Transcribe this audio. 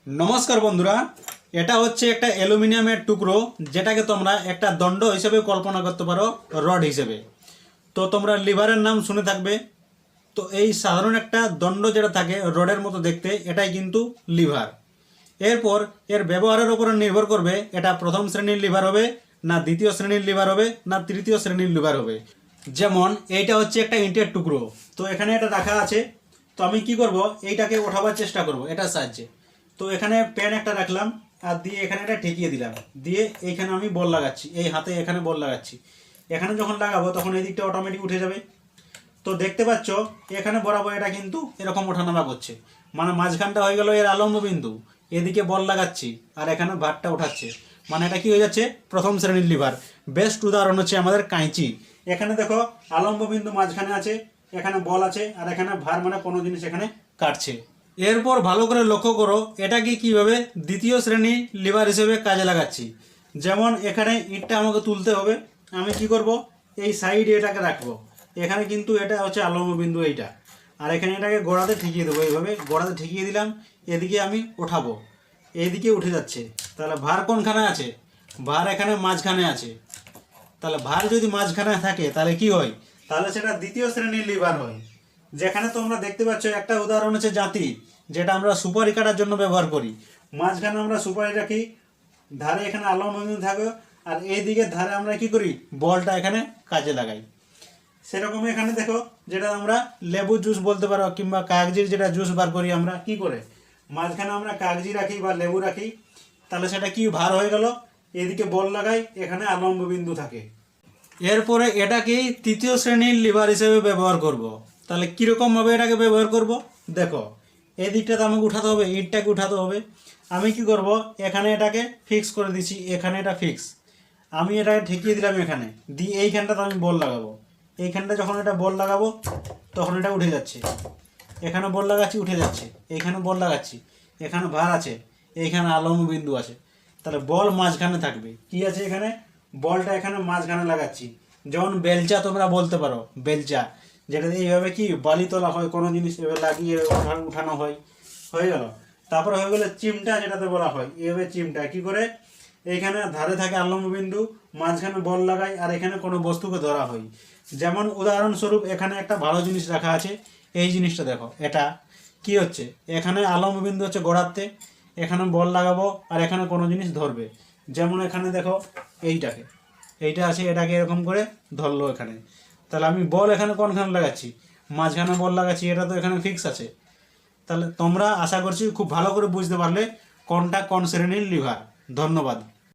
নমস্কার বন্ধুরা, এটা হচ্ছে একটা অ্যালুমিনিয়ামের টুকরো যেটাকে তোমরা একটা দণ্ড হিসেবে কল্পনা করতে পারো, রড হিসেবে। তো তোমরা লিভারের নাম শুনে থাকবে। তো এই সাধারণ একটা দণ্ড যেটা থাকে রডের মতো দেখতে, এটাই কিন্তু লিভার। এরপর এর ব্যবহারের উপর নির্ভর করবে এটা প্রথম শ্রেণীর লিভার হবে না দ্বিতীয় শ্রেণীর লিভার হবে না তৃতীয় শ্রেণীর লিভার হবে। যেমন এইটা হচ্ছে একটা ইটের টুকরো, তো এখানে এটা রাখা আছে। তো আমি কি করব, এইটাকে ওঠাবার চেষ্টা করব এটার সাহায্যে। তো এখানে পেন একটা রাখলাম আর দিয়ে এখানে এটা ঠেকিয়ে দিলাম, দিয়ে এইখানে আমি বল লাগাচ্ছি, এই হাতে এখানে বল লাগাচ্ছি। এখানে যখন লাগাবো তখন এই দিকটা অটোমেটিক উঠে যাবে। তো দেখতে পাচ্ছ এখানে বরাবর এটা কিন্তু এরকম ওঠানামা করছে, মানে মাঝখানটা হয়ে গেল এর আলম্ব বিন্দু। এদিকে বল লাগাচ্ছি আর এখানে ভারটা উঠাচ্ছে, মানে এটা কি হয়ে যাচ্ছে প্রথম শ্রেণীর লিভার। বেস্ট উদাহরণ হচ্ছে আমাদের কাঁচি। এখানে দেখো আলম্ব বিন্দু মাঝখানে আছে, এখানে বল আছে আর এখানে ভার, মানে কোনো জিনিস এখানে কাটছে। এরপর ভালো করে লক্ষ্য করো এটাকে কিভাবে দ্বিতীয় শ্রেণী লিভার হিসেবে কাজে লাগাচ্ছি। যেমন এখানে ইটটা আমাকে তুলতে হবে, আমি কি করব, এই সাইডে এটাকে রাখবো। এখানে কিন্তু এটা হচ্ছে আলম্ব বিন্দু এইটা, আর এখানে এটাকে গোড়াতে ঠেকিয়ে দেবো, এইভাবে গোড়াতে ঠেকিয়ে দিলাম। এদিকে আমি ওঠাবো, এইদিকে উঠে যাচ্ছে। তাহলে ভার কোনখানে আছে, ভার এখানে মাঝখানে আছে। তাহলে ভার যদি মাঝখানে থাকে তাহলে কি হয়, তাহলে সেটা দ্বিতীয় শ্রেণীর লিভার হয়। যেখানে তোমরা দেখতে পাচ্ছ একটা উদাহরণ হচ্ছে জাতি, যেটা আমরা সুপারি কাটার জন্য ব্যবহার করি। মাঝখানে আমরা সুপারি রাখি, ধারে এখানে আলম্ব বিন্দু থাকে, আর এই দিকের ধারে আমরা কি করি, বলটা এখানে কাজে লাগাই। সেরকমই এখানে দেখো, যেটা আমরা লেবু জুস বলতে পারো কিংবা কাগজির যেটা জুস বার করি আমরা কি করে, মাঝখানে আমরা কাগজি রাখি বা লেবু রাখি। তাহলে সেটা কি ভার হয়ে গেল, এদিকে বল লাগাই, এখানে আলম্ব বিন্দু থাকে। এরপরে এটাকেই তৃতীয় শ্রেণীর লিভার হিসেবে ব্যবহার করব। তাহলে কীরকমভাবে এটাকে ব্যবহার করব, দেখো এই দিকটাতে আমাকে উঠাতে হবে, ইটটাকে উঠাতে হবে। আমি কি করব, এখানে এটাকে ফিক্স করে দিচ্ছি, এখানে এটা ফিক্স। আমি এটাকে ঠেকিয়ে দিলাম এখানে, দিয়ে এইখানটাতে আমি বল লাগাবো। এইখানটা যখন এটা বল লাগাবো তখন এটা উঠে যাচ্ছে। এখানে বল লাগাচ্ছি, উঠে যাচ্ছে। এইখানে বল লাগাচ্ছি, এখানে ভার আছে, এইখানে আলম্ব বিন্দু আছে। তাহলে বল মাঝখানে থাকবে, কি আছে এখানে, বলটা এখানে মাঝখানে লাগাচ্ছি। যেমন বেলচা তোমরা বলতে পারো, বেলচা যেটা এইভাবে কি বালি তোলা হয়, কোনো জিনিস এভাবে লাগিয়ে উঠানো হয়, হয়ে গেল। তারপরে হয়ে গেলো চিমটা, যেটাতে বলা হয় এইভাবে চিমটা কি করে, এইখানে ধারে থাকে আলম্ব বিন্দু, মাঝখানে বল লাগাই আর এখানে কোনো বস্তুকে ধরা হয়। যেমন উদাহরণস্বরূপ এখানে একটা ভালো জিনিস রাখা আছে, এই জিনিসটা দেখো, এটা কি হচ্ছে, এখানে আলম্ব বিন্দু হচ্ছে গোড়াতে, এখানে বল লাগাবো আর এখানে কোনো জিনিস ধরবে। যেমন এখানে দেখো এইটা আছে, এটাকে এরকম করে ধরলো এখানে। তাহলে আমি বল এখানে কোনখানে লাগাচ্ছি, মাঝখানে বল লাগাচ্ছি, এটা তো এখানে ফিক্স আছে। তাহলে তোমরা আশা করছি খুব ভালো করে বুঝতে পারলে কোনটা কোন শ্রেণীর লিভার। ধন্যবাদ।